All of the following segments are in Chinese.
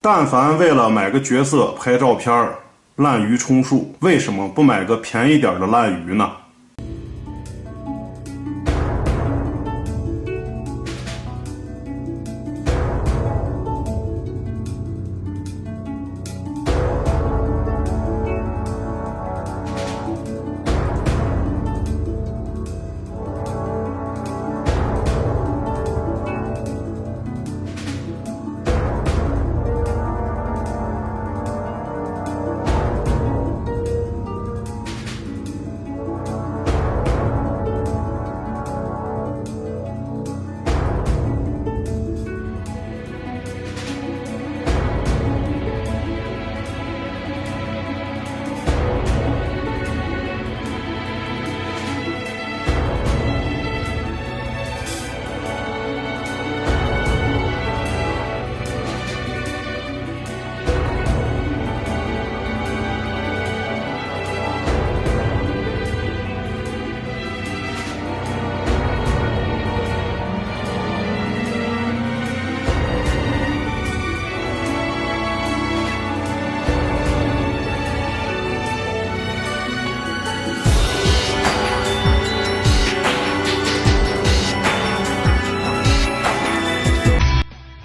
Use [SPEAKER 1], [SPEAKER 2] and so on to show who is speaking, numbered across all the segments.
[SPEAKER 1] 但凡为了买个角色拍照片，滥竽充数，为什么不买个便宜点的滥竽呢？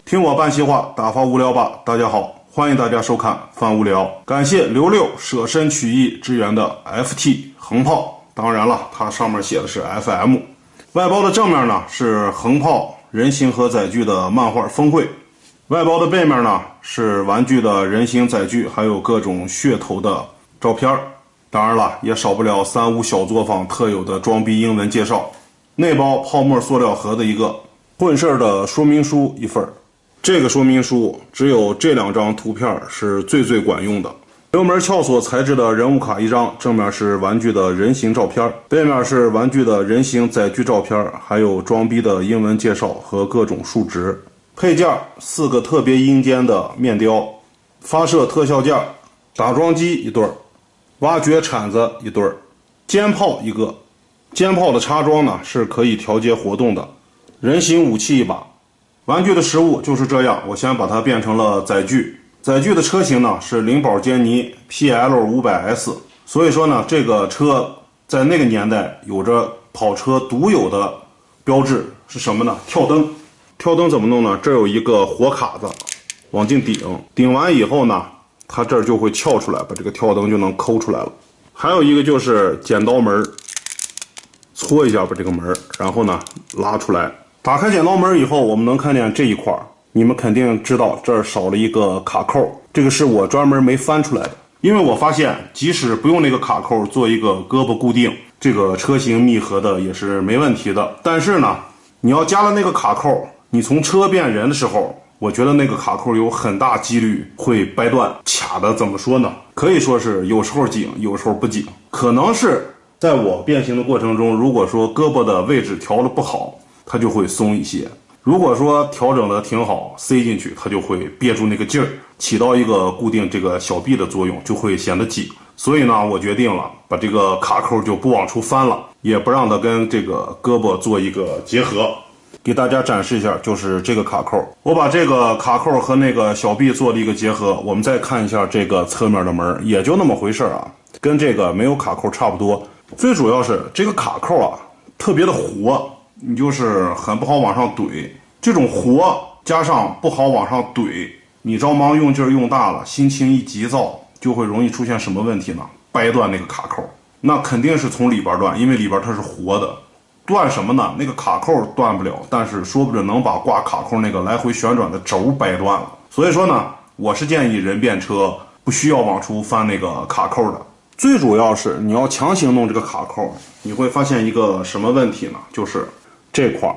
[SPEAKER 1] 听我半席话，打发无聊吧。大家好，欢迎大家收看泛无聊。感谢刘六舍身取义支援的 FT 横炮，当然了，它上面写的是 FM。外包的正面呢是横炮人形和载具的漫画峰会，外包的背面呢是玩具的人形载具，还有各种噱头的照片。当然了，也少不了三无小作坊特有的装逼英文介绍。内包泡沫塑料盒的一个，混事的说明书一份。这个说明书只有这两张图片是最管用的。流门撬锁材质的人物卡一张，正面是玩具的人形照片，背面是玩具的人形载具照片，还有装逼的英文介绍和各种数值。配件4个特别阴间的面雕，发射特效件，打桩机一对，挖掘铲子一对，肩炮一个。肩炮的插桩呢是可以调节活动的，人形武器一把。玩具的实物就是这样，我先把它变成了载具。载具的车型呢是灵宝坚尼 PL500S， 所以说呢，这个车在那个年代有着跑车独有的标志是什么呢？跳灯。跳灯怎么弄呢？这有一个火卡子，往进顶，顶完以后呢，它这儿就会翘出来，把这个跳灯就能抠出来了。还有一个就是剪刀门，搓一下把这个门，然后呢拉出来。打开剪刀门以后，我们能看见这一块，你们肯定知道这儿少了一个卡扣，这个是我专门没翻出来的，因为我发现即使不用那个卡扣做一个胳膊固定，这个车型密合的也是没问题的。但是呢，你要加了那个卡扣，你从车变人的时候，我觉得那个卡扣有很大几率会掰断，卡的怎么说呢？可以说是有时候紧，有时候不紧。可能是在我变形的过程中，如果说胳膊的位置调的不好，它就会松一些，如果说调整的挺好，塞进去它就会憋住那个劲儿，起到一个固定这个小臂的作用，就会显得紧。所以呢，我决定了把这个卡扣就不往出翻了，也不让它跟这个胳膊做一个结合。给大家展示一下，就是这个卡扣，我把这个卡扣和那个小臂做了一个结合。我们再看一下这个侧面的门，也就那么回事啊，跟这个没有卡扣差不多。最主要是这个卡扣啊特别的活，你就是很不好往上怼，这种活加上不好往上怼，你着忙用劲儿用大了，心情一急躁，就会容易出现什么问题呢？掰断那个卡扣，那肯定是从里边断，因为里边它是活的。断什么呢？那个卡扣断不了，但是说不准能把挂卡扣那个来回旋转的轴掰断了。所以说呢，我是建议人变车不需要往出翻那个卡扣的。最主要是你要强行弄这个卡扣，你会发现一个什么问题呢？就是这块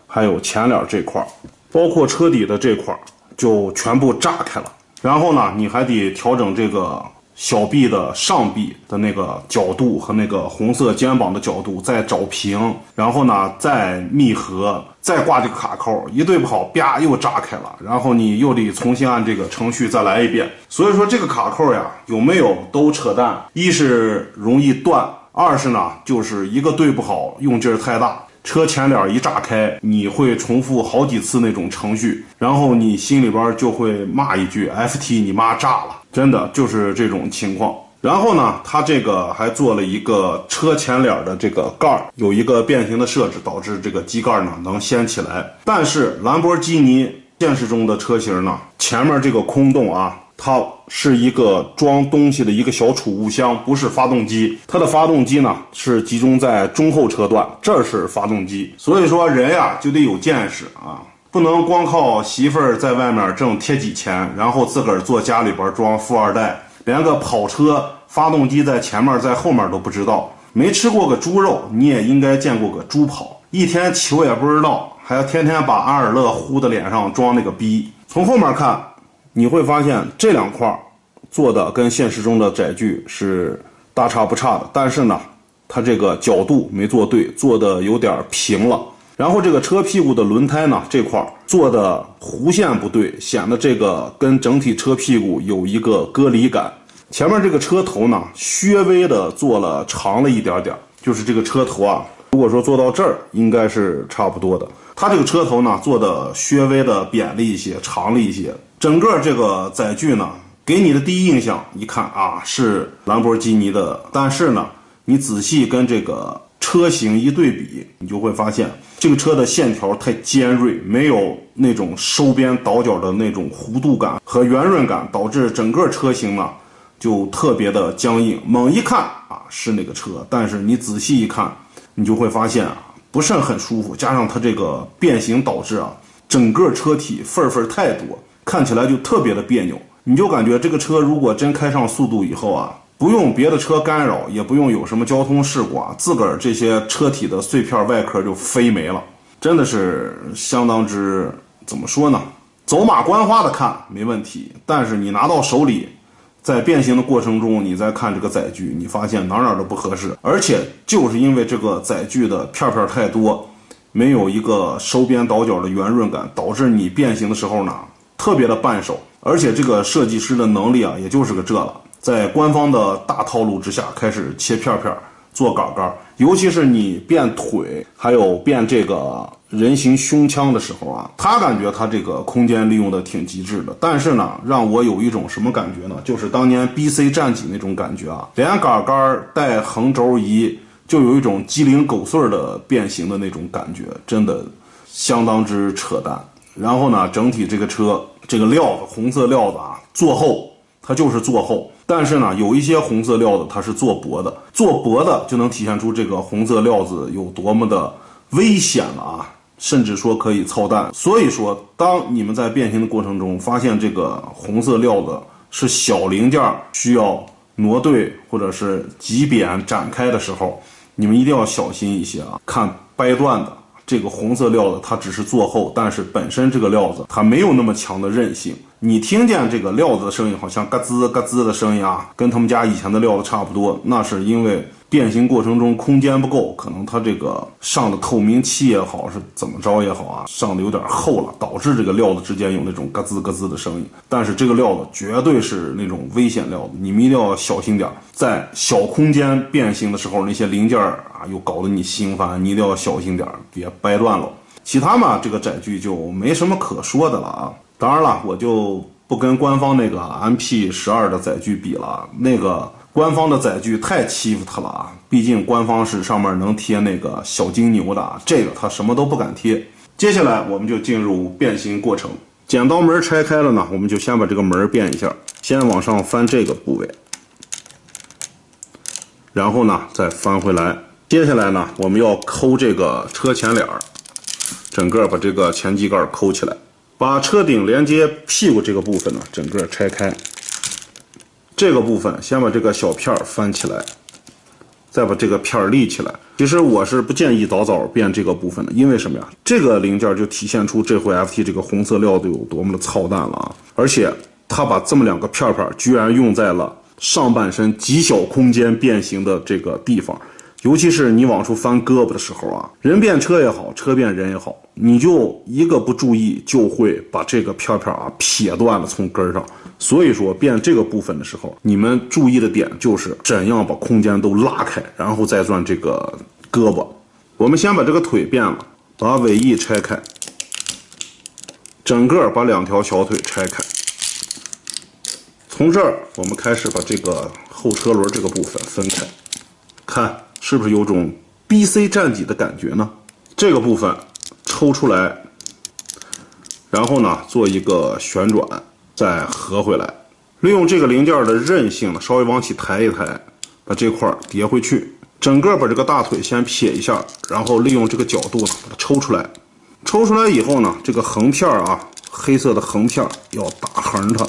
[SPEAKER 1] 还有前脸这块，包括车底的这块就全部炸开了。然后呢，你还得调整这个小臂的上臂的那个角度和那个红色肩膀的角度，再找平，然后呢再密合，再挂这个卡扣，一对不好啪又炸开了，然后你又得重新按这个程序再来一遍。所以说这个卡扣呀有没有都扯淡，一是容易断，二是呢就是一个对不好用劲儿太大。车前脸一炸开，你会重复好几次那种程序，然后你心里边就会骂一句 FT 你妈炸了，真的就是这种情况。然后呢，它这个还做了一个车前脸的这个盖有一个变形的设置，导致这个机盖呢能掀起来。但是兰博基尼现实中的车型呢，前面这个空洞啊，它是一个装东西的一个小储物箱，不是发动机。它的发动机呢是集中在中后车段，这是发动机。所以说人呀就得有见识啊，不能光靠媳妇儿在外面挣贴几钱，然后自个儿坐家里边装富二代。连个跑车发动机在前面在后面都不知道，没吃过个猪肉，你也应该见过个猪跑。一天球也不知道，还要天天把阿尔勒糊的脸上装那个逼。从后面看，你会发现这两块做的跟现实中的载具是大差不差的，但是呢，它这个角度没做对，做的有点平了。然后这个车屁股的轮胎呢，这块做的弧线不对，显得这个跟整体车屁股有一个隔离感。前面这个车头呢，略微的做了长了一点点，就是这个车头啊，如果说做到这儿，应该是差不多的。它这个车头呢，做的略微的扁了一些，长了一些。整个这个载具呢，给你的第一印象一看啊，是兰博基尼的，但是呢，你仔细跟这个车型一对比，你就会发现这个车的线条太尖锐，没有那种收边倒角的那种弧度感和圆润感，导致整个车型呢就特别的僵硬。猛一看啊是那个车，但是你仔细一看，你就会发现啊不是很舒服，加上它这个变形导致啊整个车体缝太多，看起来就特别的别扭。你就感觉这个车如果真开上速度以后啊，不用别的车干扰，也不用有什么交通事故啊，自个儿这些车体的碎片外壳就飞没了，真的是相当之怎么说呢？走马观花的看没问题，但是你拿到手里，在变形的过程中，你再看这个载具，你发现哪都不合适，而且就是因为这个载具的片片太多，没有一个收边倒角的圆润感，导致你变形的时候呢特别的半手，而且这个设计师的能力啊，也就是个这了。在官方的大套路之下，开始切片片做杆杆，尤其是你变腿还有变这个人形胸腔的时候啊，他感觉他这个空间利用的挺极致的。但是呢，让我有一种什么感觉呢？就是当年 BC 战绩那种感觉啊，连杆杆带横轴仪，就有一种鸡零狗碎的变形的那种感觉，真的相当之扯淡。然后呢，整体这个车这个料子，红色料子啊，做厚，它就是做厚。但是呢，有一些红色料子它是做薄的，做薄的就能体现出这个红色料子有多么的危险了啊，甚至说可以操蛋。所以说，当你们在变形的过程中发现这个红色料子是小零件需要挪对或者是挤扁展开的时候，你们一定要小心一些啊，看掰断的。这个红色料子它只是做厚，但是本身这个料子它没有那么强的韧性。你听见这个料子的声音好像嘎吱嘎吱的声音啊，跟他们家以前的料子差不多，那是因为变形过程中空间不够，可能它这个上的透明漆也好是怎么着也好啊，上的有点厚了，导致这个料子之间有那种嘎吱嘎吱的声音。但是这个料子绝对是那种危险料子，你们一定要小心点，在小空间变形的时候，那些零件啊又搞得你心烦，你一定要小心点，别掰断了。其他嘛，这个载具就没什么可说的了啊。当然了，我就不跟官方那个 MP12 的载具比了，那个官方的载具太欺负他了啊！毕竟官方是上面能贴那个小金牛的，这个他什么都不敢贴。接下来我们就进入变形过程。剪刀门拆开了呢，我们就先把这个门变一下，先往上翻这个部位，然后呢再翻回来。接下来呢，我们要抠这个车前脸，整个把这个前机盖抠起来，把车顶连接屁股这个部分呢整个拆开。这个部分先把这个小片翻起来，再把这个片立起来。其实我是不建议早变这个部分的，因为什么呀？这个零件就体现出这回 FT 这个红色料子有多么的操蛋了啊！而且它把这么两个片居然用在了上半身极小空间变形的这个地方。尤其是你往出翻胳膊的时候啊，人变车也好，车变人也好，你就一个不注意就会把这个片啊撇断了，从根上。所以说变这个部分的时候，你们注意的点就是怎样把空间都拉开，然后再转这个胳膊。我们先把这个腿变了，把尾翼拆开，整个把2条小腿拆开。从这儿我们开始把这个后车轮这个部分分开，看是不是有种 BC 战戟的感觉呢？这个部分抽出来，然后呢做一个旋转，再合回来。利用这个零件的韧性呢，稍微往起抬一抬，把这块叠回去。整个把这个大腿先撇一下，然后利用这个角度呢把它抽出来。抽出来以后呢，这个横片啊，黑色的横片要打横它。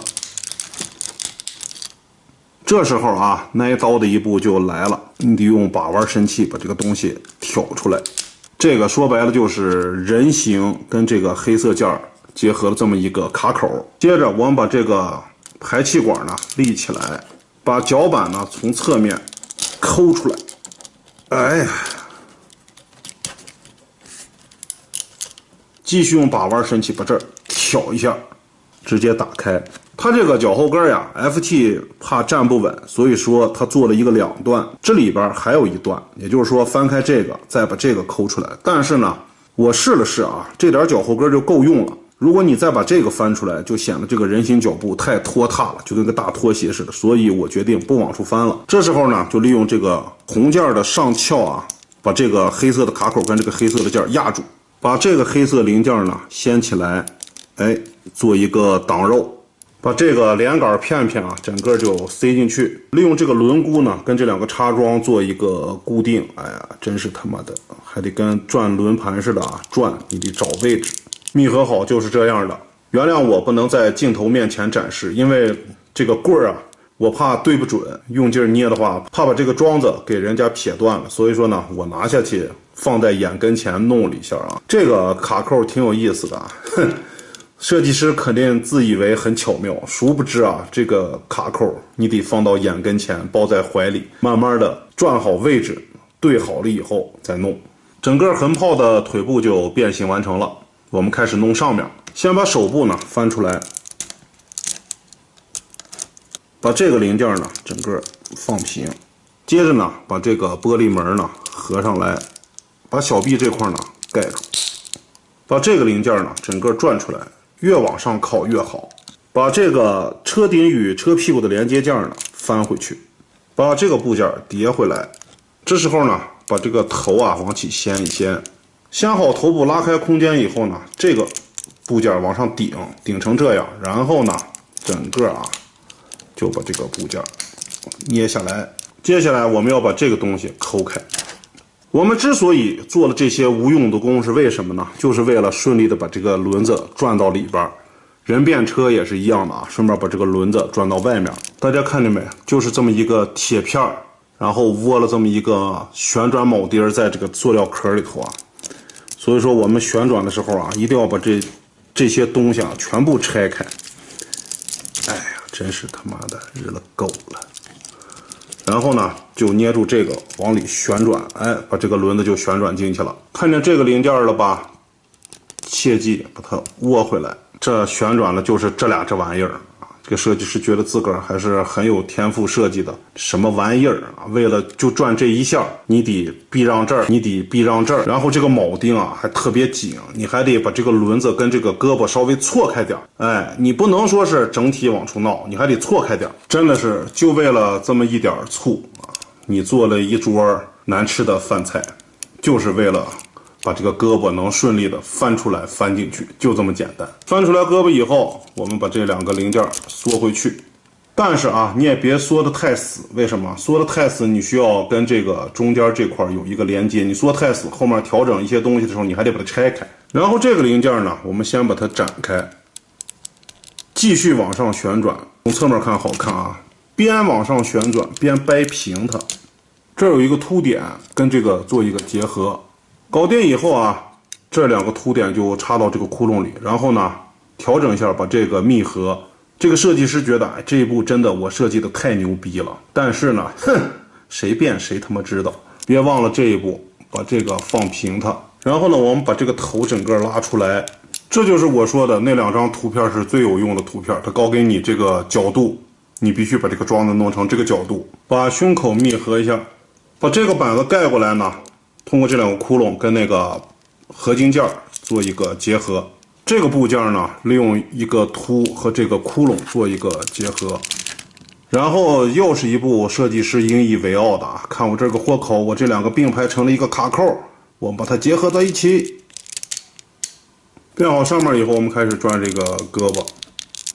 [SPEAKER 1] 这时候啊，挨刀的一步就来了，你得用把玩神器把这个东西挑出来。这个说白了就是人形跟这个黑色件结合了这么一个卡口。接着我们把这个排气管呢立起来，把脚板呢从侧面抠出来。哎呀，继续用把玩神器把这儿挑一下，直接打开。它这个脚后跟呀 ，FT 怕站不稳，所以说它做了一个2段，这里边还有一段，也就是说翻开这个，再把这个抠出来。但是呢，我试了试啊，这点脚后跟就够用了。如果你再把这个翻出来，就显得这个人形脚部太拖沓了，就跟个大拖鞋似的。所以我决定不往出翻了。这时候呢，就利用这个红件的上鞘啊，把这个黑色的卡口跟这个黑色的件压住，把这个黑色零件呢掀起来，哎，做一个挡肉。把这个连杆片片啊，整个就塞进去，利用这个轮毂呢，跟这2个插桩做一个固定。哎呀，真是他妈的，还得跟转轮盘似的啊，转，你得找位置。密合好就是这样的。原谅我不能在镜头面前展示，因为这个棍儿啊，我怕对不准，用劲捏的话，怕把这个桩子给人家撇断了。所以说呢，我拿下去放在眼跟前弄了一下啊。这个卡扣挺有意思的，哼。设计师肯定自以为很巧妙，殊不知啊，这个卡扣你得放到眼跟前，抱在怀里，慢慢的转好位置，对好了以后再弄。整个横炮的腿部就变形完成了。我们开始弄上面，先把手部呢翻出来，把这个零件呢整个放平，接着呢把这个玻璃门呢合上来，把小臂这块呢盖住，把这个零件呢整个转出来。越往上靠越好，把这个车顶与车屁股的连接件呢翻回去，把这个部件叠回来。这时候呢，把这个头啊往起掀一掀，掀好头部拉开空间以后呢，这个部件往上顶成这样，然后呢，整个啊就把这个部件捏下来。接下来我们要把这个东西抠开。我们之所以做了这些无用的功是为什么呢？就是为了顺利的把这个轮子转到里边。人变车也是一样的啊，顺便把这个轮子转到外面。大家看见没？就是这么一个铁片，然后窝了这么一个旋转铆钉在这个塑料壳里头啊。所以说我们旋转的时候啊，一定要把这些东西啊全部拆开。哎呀，真是他妈的日了狗了。然后呢，就捏住这个往里旋转，哎，把这个轮子就旋转进去了。看见这个零件了吧？切记把它窝回来。这旋转的就是这玩意儿啊！这个设计师觉得自个儿还是很有天赋设计的。什么玩意儿啊？为了就转这一下，你得避让这儿，你得避让这儿，然后这个铆钉啊还特别紧，你还得把这个轮子跟这个胳膊稍微错开点。哎，你不能说是整体往出闹，你还得错开点。真的是就为了这么一点醋啊，你做了一桌难吃的饭菜，就是为了把这个胳膊能顺利的翻出来翻进去，就这么简单。翻出来胳膊以后，我们把这2个零件缩回去。但是啊，你也别缩得太死，为什么？缩得太死，你需要跟这个中间这块有一个连接，你缩太死，后面调整一些东西的时候，你还得把它拆开。然后这个零件呢，我们先把它展开，继续往上旋转，从侧面看好看啊，边往上旋转边掰平它。这有一个凸点，跟这个做一个结合。搞定以后啊，这2个凸点就插到这个窟窿里，然后呢，调整一下，把这个密合。这个设计师觉得，哎，这一步真的我设计的太牛逼了。但是呢，哼，谁变谁他妈知道。别忘了这一步，把这个放平它。然后呢，我们把这个头整个拉出来。这就是我说的那2张图片是最有用的图片，它告给你这个角度，你必须把这个桩子弄成这个角度。把胸口密合一下，把这个板子盖过来呢。通过这两个窟窿跟那个合金件做一个结合。这个部件呢，利用一个凸和这个窟窿做一个结合。然后又是一部设计师引以为傲的啊！看我这个豁口，我这两个并排成了一个卡扣，我们把它结合在一起。变好上面以后，我们开始转这个胳膊，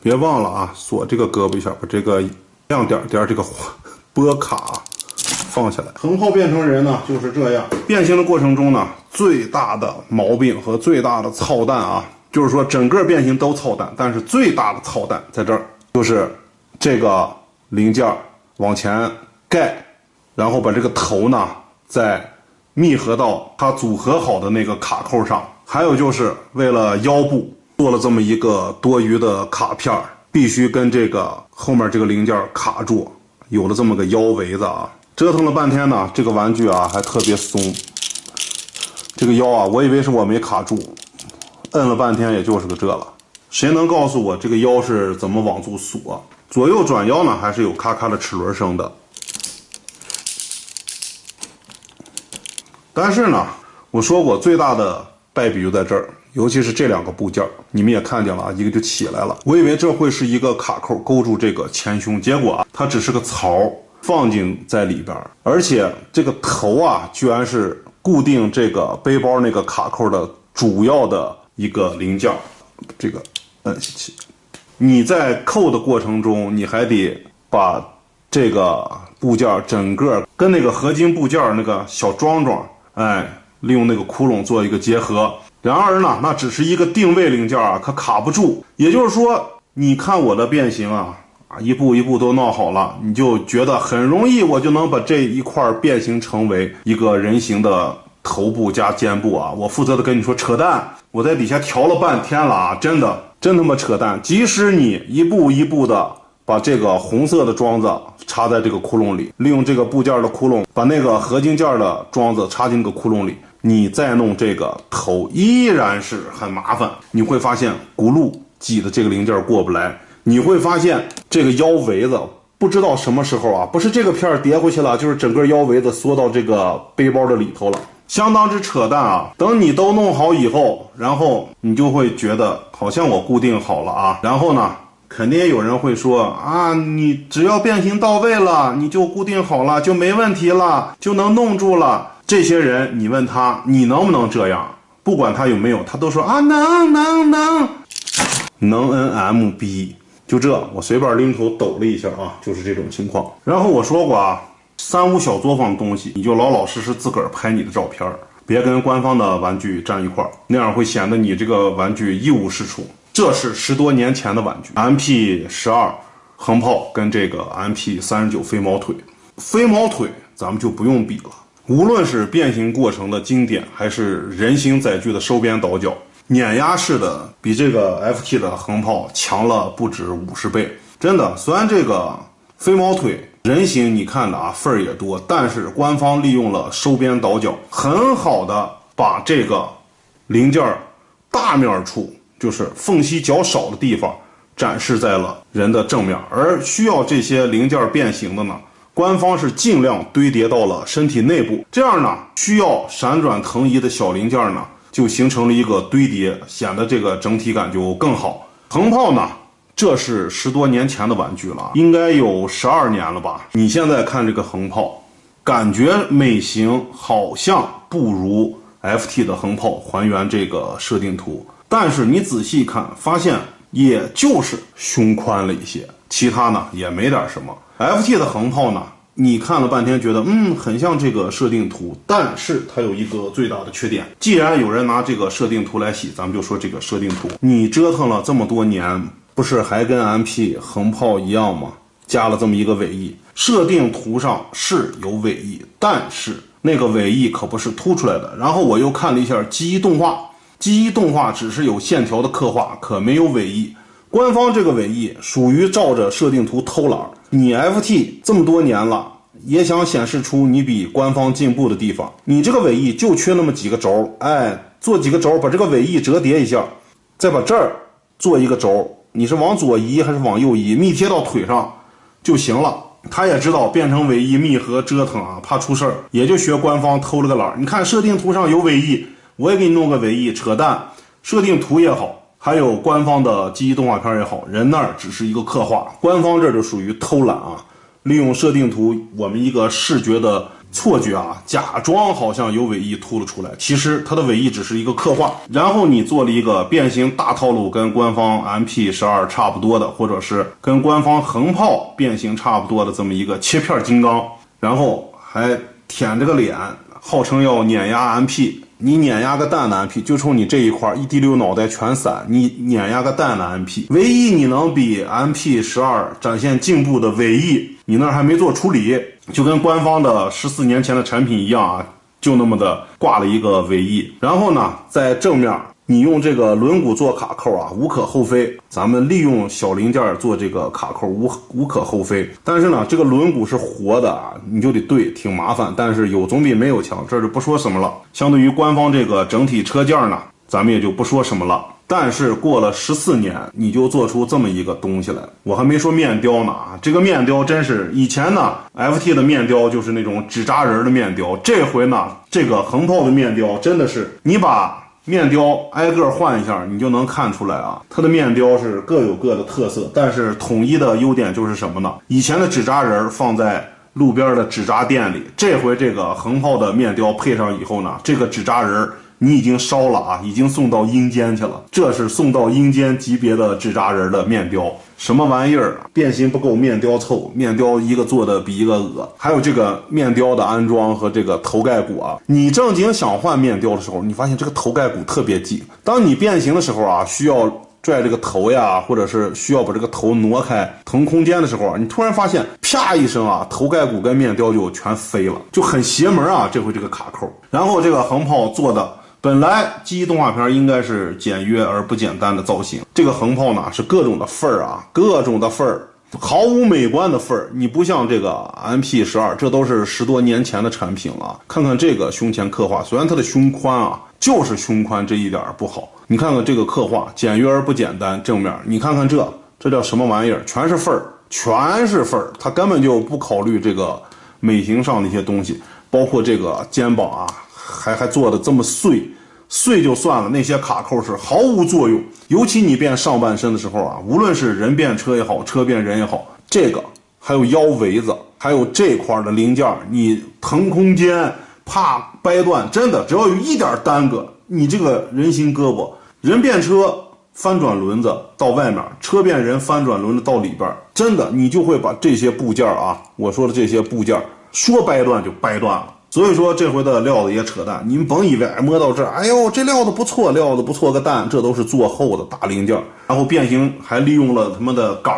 [SPEAKER 1] 别忘了啊，锁这个胳膊一下，把这个亮点这个拨卡放下来。横炮变成人呢就是这样，变形的过程中呢，最大的毛病和最大的操蛋啊，就是说整个变形都操蛋，但是最大的操蛋在这儿，就是这个零件往前盖，然后把这个头呢再密合到它组合好的那个卡扣上。还有就是为了腰部做了这么一个多余的卡片，必须跟这个后面这个零件卡住，有了这么个腰围子啊。折腾了半天呢，这个玩具啊还特别松，这个腰啊我以为是我没卡住，摁了半天也就是个这了。谁能告诉我这个腰是怎么往住锁？左右转腰呢还是有咔咔的齿轮声的。但是呢，我说过最大的败笔就在这儿，尤其是这两个部件，你们也看见了啊，一个就起来了。我以为这会是一个卡扣勾住这个前胸，结果啊，它只是个槽放进在里边，而且这个头啊，居然是固定这个背包那个卡扣的主要的一个零件。这个摁下去，你在扣的过程中，你还得把这个部件整个跟那个合金部件那个小桩桩，利用那个窟窿做一个结合。然而呢，那只是一个定位零件啊，可卡不住。也就是说，你看我的变形啊，一步一步都闹好了，你就觉得很容易，我就能把这一块变形成为一个人形的头部加肩部啊。我负责的跟你说扯淡，我在底下调了半天了啊，真他妈扯淡。即使你一步一步的把这个红色的桩子插在这个窟窿里，利用这个部件的窟窿把那个合金件的桩子插进这个窟窿里，你再弄这个头依然是很麻烦。你会发现轱辘挤的这个零件过不来，你会发现这个腰围子不知道什么时候啊，不是这个片叠回去了，就是整个腰围子缩到这个背包的里头了，相当之扯淡啊。等你都弄好以后，然后你就会觉得好像我固定好了啊，然后呢肯定也有人会说啊，你只要变形到位了，你就固定好了，就没问题了，就能弄住了。这些人你问他你能不能这样，不管他有没有，他都说啊能NMB。 就这，我随便拎头抖了一下啊，就是这种情况。然后我说过啊，三无小作坊的东西你就老老实实自个儿拍你的照片，别跟官方的玩具站一块儿，那样会显得你这个玩具一无是处。这是10多年前的玩具 MP12 横炮跟这个 MP39 飞毛腿。飞毛腿咱们就不用比了，无论是变形过程的经典，还是人形载具的收边倒角，碾压式的比这个 FT 的横炮强了不止50倍。真的，虽然这个飞毛腿人形你看的啊份儿也多，但是官方利用了收边倒角，很好的把这个零件大面处，就是缝隙较少的地方展示在了人的正面，而需要这些零件变形的呢，官方是尽量堆叠到了身体内部，这样呢需要闪转腾移的小零件呢就形成了一个堆叠，显得这个整体感就更好。横炮呢，这是10多年前的玩具了，应该有12年了吧。你现在看这个横炮，感觉美型好像不如 FT 的横炮还原这个设定图，但是你仔细看发现也就是胸宽了一些，其他呢也没点什么。 FT 的横炮呢，你看了半天觉得很像这个设定图，但是它有一个最大的缺点。既然有人拿这个设定图来洗，咱们就说这个设定图，你折腾了这么多年，不是还跟 MP 横炮一样吗？加了这么一个尾翼，设定图上是有尾翼，但是那个尾翼可不是凸出来的。然后我又看了一下记忆动画，记忆动画只是有线条的刻画，可没有尾翼。官方这个尾翼属于照着设定图偷懒，你 FT 这么多年了，也想显示出你比官方进步的地方，你这个尾翼就缺那么几个轴，做几个轴，把这个尾翼折叠一下，再把这儿做一个轴，你是往左移还是往右移，密贴到腿上就行了。他也知道变成尾翼密合折腾啊，怕出事儿，也就学官方偷了个懒。你看设定图上有尾翼，我也给你弄个尾翼，扯淡。设定图也好，还有官方的记忆动画片也好，人那儿只是一个刻画，官方这就属于偷懒啊，利用设定图我们一个视觉的错觉啊，假装好像有尾翼凸了出来，其实它的尾翼只是一个刻画。然后你做了一个变形大套路，跟官方 MP12 差不多的，或者是跟官方横炮变形差不多的这么一个切片金刚，然后还舔着个脸，号称要碾压 MP。你碾压个蛋的 MP， 就冲你这一块一滴溜脑袋全散，你碾压个蛋的 MP， 唯一你能比 MP12 展现进步的尾翼，你那儿还没做处理，就跟官方的14年前的产品一样啊，就那么的挂了一个尾翼。然后呢，在正面你用这个轮毂做卡扣啊，无可厚非。咱们利用小零件做这个卡扣无可厚非。但是呢，这个轮毂是活的啊，你就得对，挺麻烦。但是有总比没有强，这就不说什么了。相对于官方这个整体车件呢，咱们也就不说什么了。但是过了14年，你就做出这么一个东西来，我还没说面雕呢啊！这个面雕真是以前呢 ，FT 的面雕就是那种纸扎人的面雕，这回呢，这个横炮的面雕真的是你把面雕挨个换一下，你就能看出来啊，它的面雕是各有各的特色，但是统一的优点就是什么呢？以前的纸扎人放在路边的纸扎店里，这回这个横炮的面雕配上以后呢，这个纸扎人你已经烧了啊，已经送到阴间去了，这是送到阴间级别的纸扎人的面雕。什么玩意儿？变形不够面雕凑，面雕一个做的比一个恶。还有这个面雕的安装和这个头盖骨啊，你正经想换面雕的时候，你发现这个头盖骨特别紧。当你变形的时候啊，需要拽这个头呀，或者是需要把这个头挪开腾空间的时候啊，你突然发现啪一声啊，头盖骨跟面雕就全飞了，就很邪门啊。这回这个卡扣，然后这个横炮做的本来记忆动画片应该是简约而不简单的造型，这个横炮呢是各种的份儿啊，各种的份儿，毫无美观的份儿。你不像这个 MP12， 这都是10多年前的产品了。看看这个胸前刻画，虽然它的胸宽啊，就是胸宽这一点不好。你看看这个刻画，简约而不简单。正面你看看这叫什么玩意儿？全是份儿，全是份儿，它根本就不考虑这个美型上的一些东西，包括这个肩膀啊。还做的这么碎就算了，那些卡扣是毫无作用。尤其你变上半身的时候啊，无论是人变车也好，车变人也好，这个还有腰围子，还有这块的零件，你腾空间怕掰断，真的只要有一点耽搁，你这个人形胳膊，人变车翻转轮子到外面，车变人翻转轮子到里边，真的你就会把这些部件啊，我说的这些部件说掰断就掰断了。所以说这回的料子也扯淡，你们甭以为摸到这儿，哎呦这料子不错，料子不错个蛋，这都是做后的大零件。然后变形还利用了他们的杆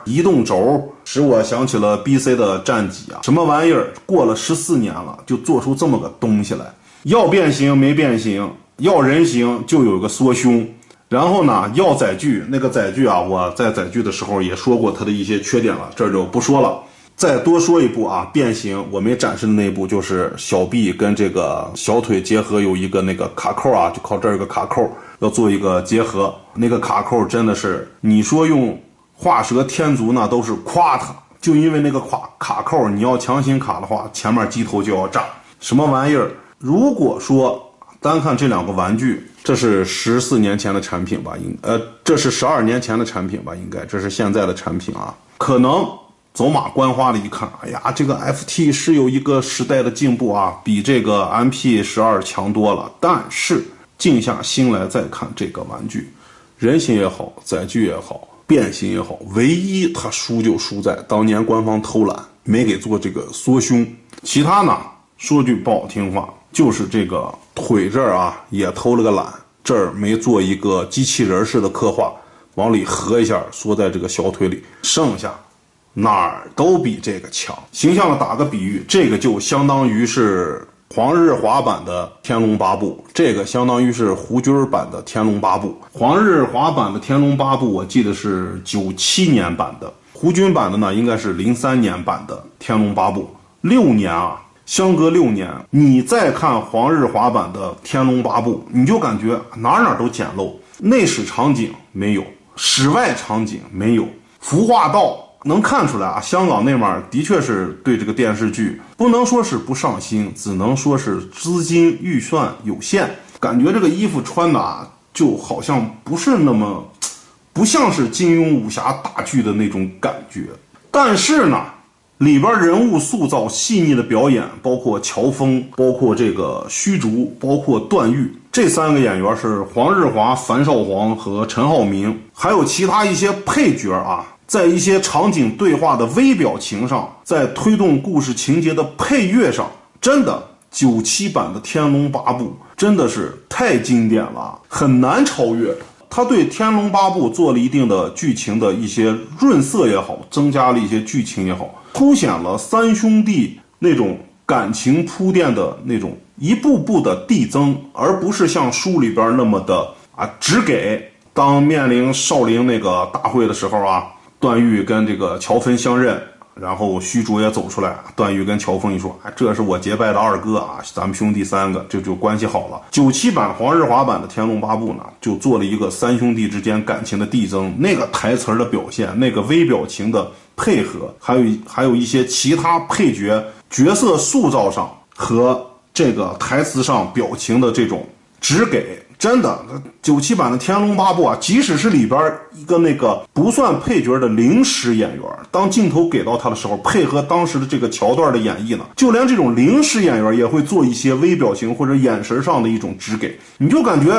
[SPEAKER 1] 移动轴，使我想起了 BC 的战戟啊，什么玩意儿？过了14年了，就做出这么个东西来。要变形没变形，要人形就有个缩胸。然后呢，要载具，那个载具啊，我在载具的时候也说过它的一些缺点了，这就不说了。再多说一步啊，变形我没展示的那一步就是小臂跟这个小腿结合，有一个那个卡扣啊，就靠这儿有个卡扣要做一个结合。那个卡扣真的是，你说用画蛇添足那都是夸它，就因为那个卡扣你要强行卡的话，前面机头就要炸。什么玩意儿？如果说单看这两个玩具，这是14年前的产品吧，这是12年前的产品吧，应该这是现在的产品啊，可能走马观花的一看，哎呀，这个 FT 是有一个时代的进步啊，比这个 MP12 强多了。但是静下心来再看这个玩具，人形也好，载具也好，变形也好，唯一它输就输在当年官方偷懒，没给做这个缩胸。其他呢，说句不好听话，就是这个腿这儿啊也偷了个懒，这儿没做一个机器人式的刻画，往里合一下，缩在这个小腿里，剩下哪儿都比这个强。形象的打个比喻，这个就相当于是黄日华版的天龙八部，这个相当于是胡军版的天龙八部。黄日华版的天龙八部我记得是97年版的，胡军版的呢应该是03年版的天龙八部。6年啊，相隔6年，你再看黄日华版的天龙八部，你就感觉哪都简陋，内史场景没有，室外场景没有，服化道能看出来啊，香港那面的确是对这个电视剧不能说是不上心，只能说是资金预算有限，感觉这个衣服穿的啊，就好像不是那么，不像是金庸武侠大剧的那种感觉。但是呢，里边人物塑造、细腻的表演，包括乔峰，包括这个虚竹，包括段誉，这3个演员是黄日华、樊少皇和陈浩民，还有其他一些配角啊，在一些场景对话的微表情上，在推动故事情节的配乐上，真的97版的《天龙八部》真的是太经典了，很难超越。他对《天龙八部》做了一定的剧情的一些润色也好，增加了一些剧情也好，凸显了三兄弟那种感情铺垫的那种一步步的递增，而不是像书里边那么的只给。当面临少林那个大会的时候啊，段誉跟这个乔峰相认，然后虚竹也走出来，段誉跟乔峰一说，这是我结拜的二哥啊，咱们兄弟3个就关系好了。97版黄日华版的《天龙八部》呢，就做了一个三兄弟之间感情的递增，那个台词的表现，那个微表情的配合，还有一些其他配角角色塑造上和这个台词上表情的这种只给。真的97版的《天龙八部》啊，即使是里边一个那个不算配角的临时演员，当镜头给到他的时候，配合当时的这个桥段的演绎呢，就连这种临时演员也会做一些微表情或者眼神上的一种只给，你就感觉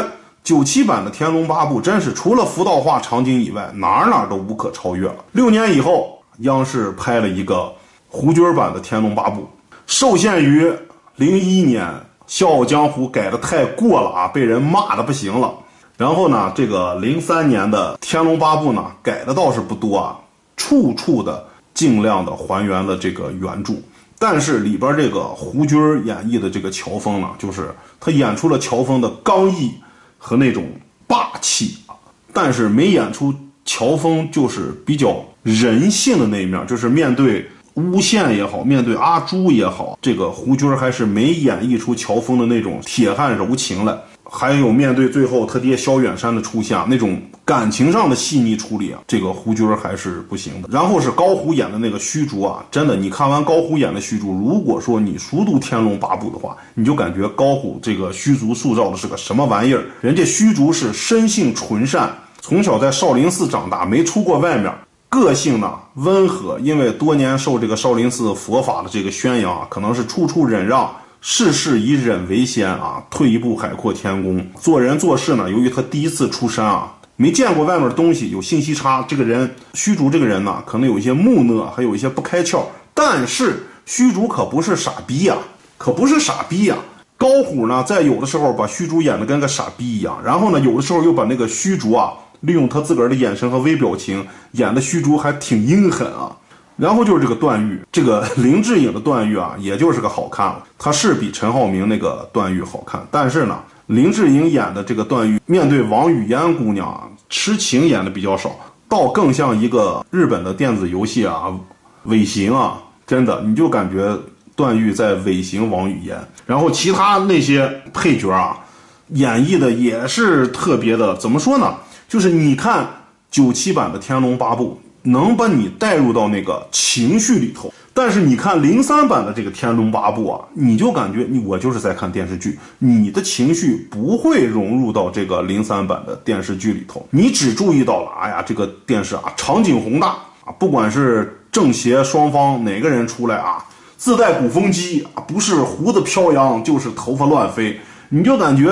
[SPEAKER 1] 97版的《天龙八部》真是除了服道化场景以外，哪都无可超越了。6年以后，央视拍了一个胡军版的《天龙八部》，受限于01年《笑傲江湖》改得太过了啊，被人骂得不行了。然后呢，这个03年的《天龙八部》呢，改的倒是不多啊，处处的尽量的还原了这个原著。但是里边这个胡军演绎的这个乔峰呢，就是他演出了乔峰的刚毅和那种霸气啊，但是没演出乔峰就是比较人性的那一面，就是面对诬陷也好，面对阿朱也好，这个胡军还是没演绎出乔峰的那种铁汉柔情来。还有面对最后他爹萧远山的出现，那种感情上的细腻处理啊，这个胡军还是不行的。然后是高虎演的那个虚竹啊，真的，你看完高虎演的虚竹，如果说你熟读《天龙八部》的话，你就感觉高虎这个虚竹塑造的是个什么玩意儿？人家虚竹是生性纯善，从小在少林寺长大，没出过外面。个性呢温和，因为多年受这个少林寺佛法的这个宣扬啊，可能是处处忍让，事事以忍为先啊，退一步海阔天空。做人做事呢，由于他第一次出山啊，没见过外面的东西，有信息差。这个人虚竹这个人呢，可能有一些木讷，还有一些不开窍。但是虚竹可不是傻逼呀，可不是傻逼呀。高虎呢，在有的时候把虚竹演得跟个傻逼一样，然后呢，有的时候又把那个虚竹啊，利用他自个儿的眼神和微表情演的虚竹还挺阴狠啊。然后就是这个段誉，这个林志颖的段誉啊，也就是个好看了。他是比陈浩民那个段誉好看，但是呢，林志颖演的这个段誉，面对王语嫣姑娘啊，痴情演的比较少，倒更像一个日本的电子游戏啊，尾行啊，真的，你就感觉段誉在尾行王语嫣。然后其他那些配角啊，演绎的也是特别的，怎么说呢？就是你看97版的《天龙八部》，能把你带入到那个情绪里头，但是你看03版的这个《天龙八部》啊，你就感觉我就是在看电视剧，你的情绪不会融入到这个03版的电视剧里头，你只注意到了，哎呀，这个电视啊，场景宏大啊，不管是正邪双方哪个人出来啊，自带鼓风机啊，不是胡子飘扬就是头发乱飞，你就感觉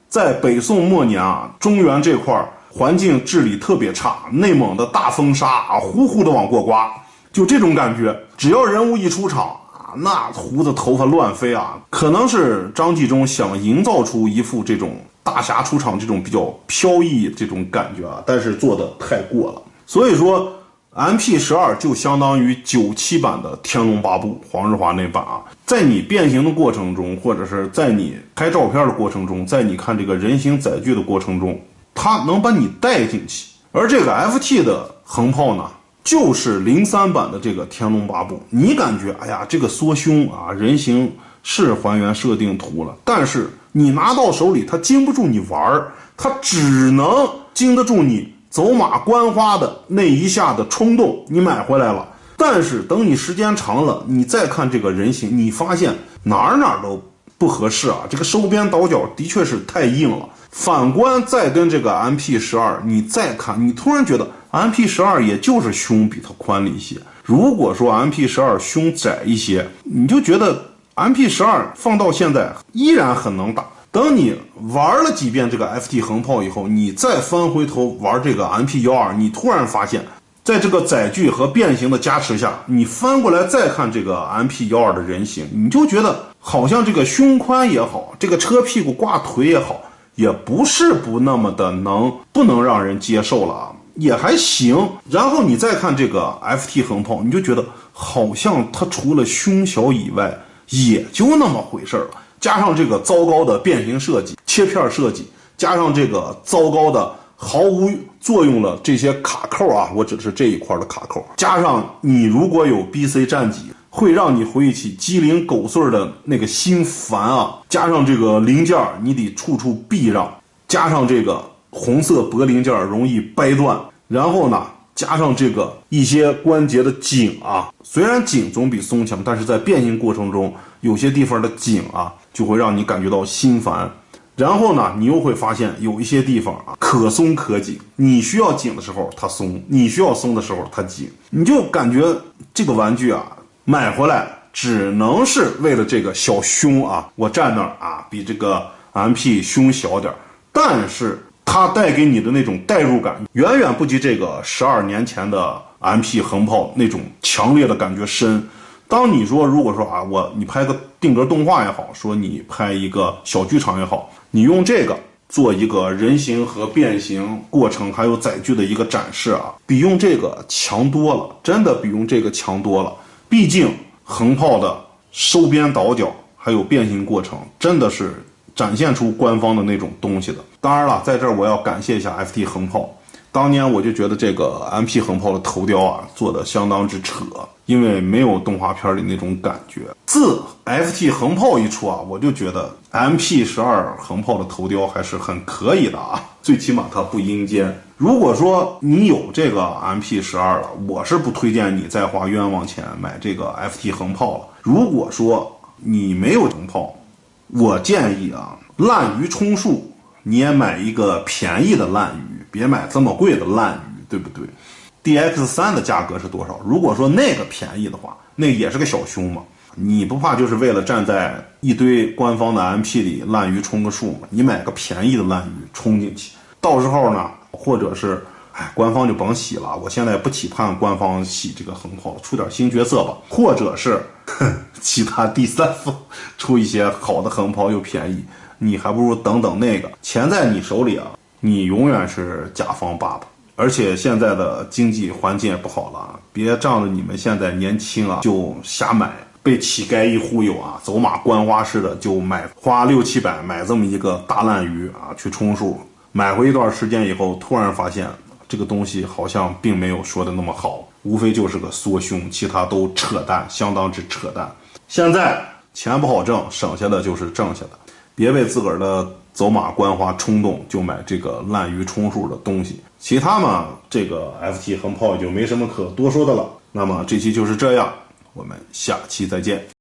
[SPEAKER 1] 在北宋末年啊，中原这块环境治理特别差，内蒙的大风沙啊，呼呼的往过刮，就这种感觉。只要人物一出场啊，那胡子头发乱飞啊，可能是张纪中想营造出一副这种大侠出场这种比较飘逸这种感觉啊，但是做的太过了。所以说 MP12 就相当于97版的《天龙八部》黄日华那版啊，在你变形的过程中，或者是在你拍照片的过程中，在你看这个人形载具的过程中，它能把你带进去。而这个 FT 的横炮呢，就是03版的这个《天龙八部》，你感觉哎呀，这个缩胸啊，人形是还原设定图了，但是你拿到手里它经不住你玩，它只能经得住你走马观花的那一下的冲动，你买回来了。但是等你时间长了，你再看这个人形，你发现哪儿都不合适啊！这个收边倒角的确是太硬了。反观再跟这个 MP12，你再看，你突然觉得 MP12也就是胸比它宽了一些。如果说 MP12胸窄一些，你就觉得 MP12放到现在依然很能打。等你玩了几遍这个 FT 横炮以后，你再翻回头玩这个 MP12，你突然发现在这个载具和变形的加持下，你翻过来再看这个 MP12的人形，你就觉得好像这个胸宽也好，这个车屁股挂腿也好，也不是不那么的不能让人接受了啊，也还行。然后你再看这个 FT 横炮，你就觉得好像它除了胸小以外也就那么回事了。加上这个糟糕的变形设计、切片设计，加上这个糟糕的毫无作用了这些卡扣啊，我指的是这一块的卡扣，加上你如果有 BC 战戟，会让你回忆起鸡零狗碎的那个心烦啊，加上这个零件你得处处避让，加上这个红色铂零件容易掰断，然后呢加上这个一些关节的紧啊，虽然紧总比松强，但是在变形过程中有些地方的紧啊就会让你感觉到心烦。然后呢你又会发现有一些地方啊可松可紧，你需要紧的时候它松，你需要松的时候它紧，你就感觉这个玩具啊买回来只能是为了这个小胸啊，我站那儿啊比这个 MP 胸小点，但是它带给你的那种代入感远远不及这个12年前的 MP 横炮那种强烈的感觉深。当你说如果说啊你拍个定格动画也好，说你拍一个小剧场也好，你用这个做一个人形和变形过程还有载具的一个展示啊，比用这个强多了，真的比用这个强多了。毕竟横炮的收边倒角还有变形过程真的是展现出官方的那种东西的。当然了，在这儿我要感谢一下 FT 横炮，当年我就觉得这个 MP 横炮的头雕啊做的相当之扯，因为没有动画片里那种感觉。自 FT 横炮一出啊，我就觉得 MP12横炮的头雕还是很可以的啊，最起码它不阴间。如果说你有这个 MP12了，我是不推荐你再花冤枉钱买这个 FT 横炮了。如果说你没有横炮，我建议啊，滥竽充数你也买一个便宜的滥竽，别买这么贵的滥竽，对不对？ DX3 的价格是多少？如果说那个便宜的话，那也是个小胸嘛，你不怕就是为了站在一堆官方的 MP 里滥竽充个数嘛？你买个便宜的滥竽充进去，到时候呢或者是官方就甭洗了，我现在不期盼官方洗这个横炮了，出点新角色吧，或者是其他第三方出一些好的横炮又便宜，你还不如等等那个，钱在你手里啊，你永远是甲方爸爸。而且现在的经济环境也不好了，别仗着你们现在年轻啊就瞎买，被乞丐一忽悠啊，走马观花似的就花600-700买这么一个大滥竽啊去充数，买回一段时间以后突然发现这个东西好像并没有说的那么好，无非就是个缩胸，其他都扯淡，相当之扯淡。现在钱不好挣，省下的就是挣下的，别为自个儿的走马观花冲动就买这个滥竽充数的东西。其他嘛，这个 FT 横炮也就没什么可多说的了。那么这期就是这样，我们下期再见。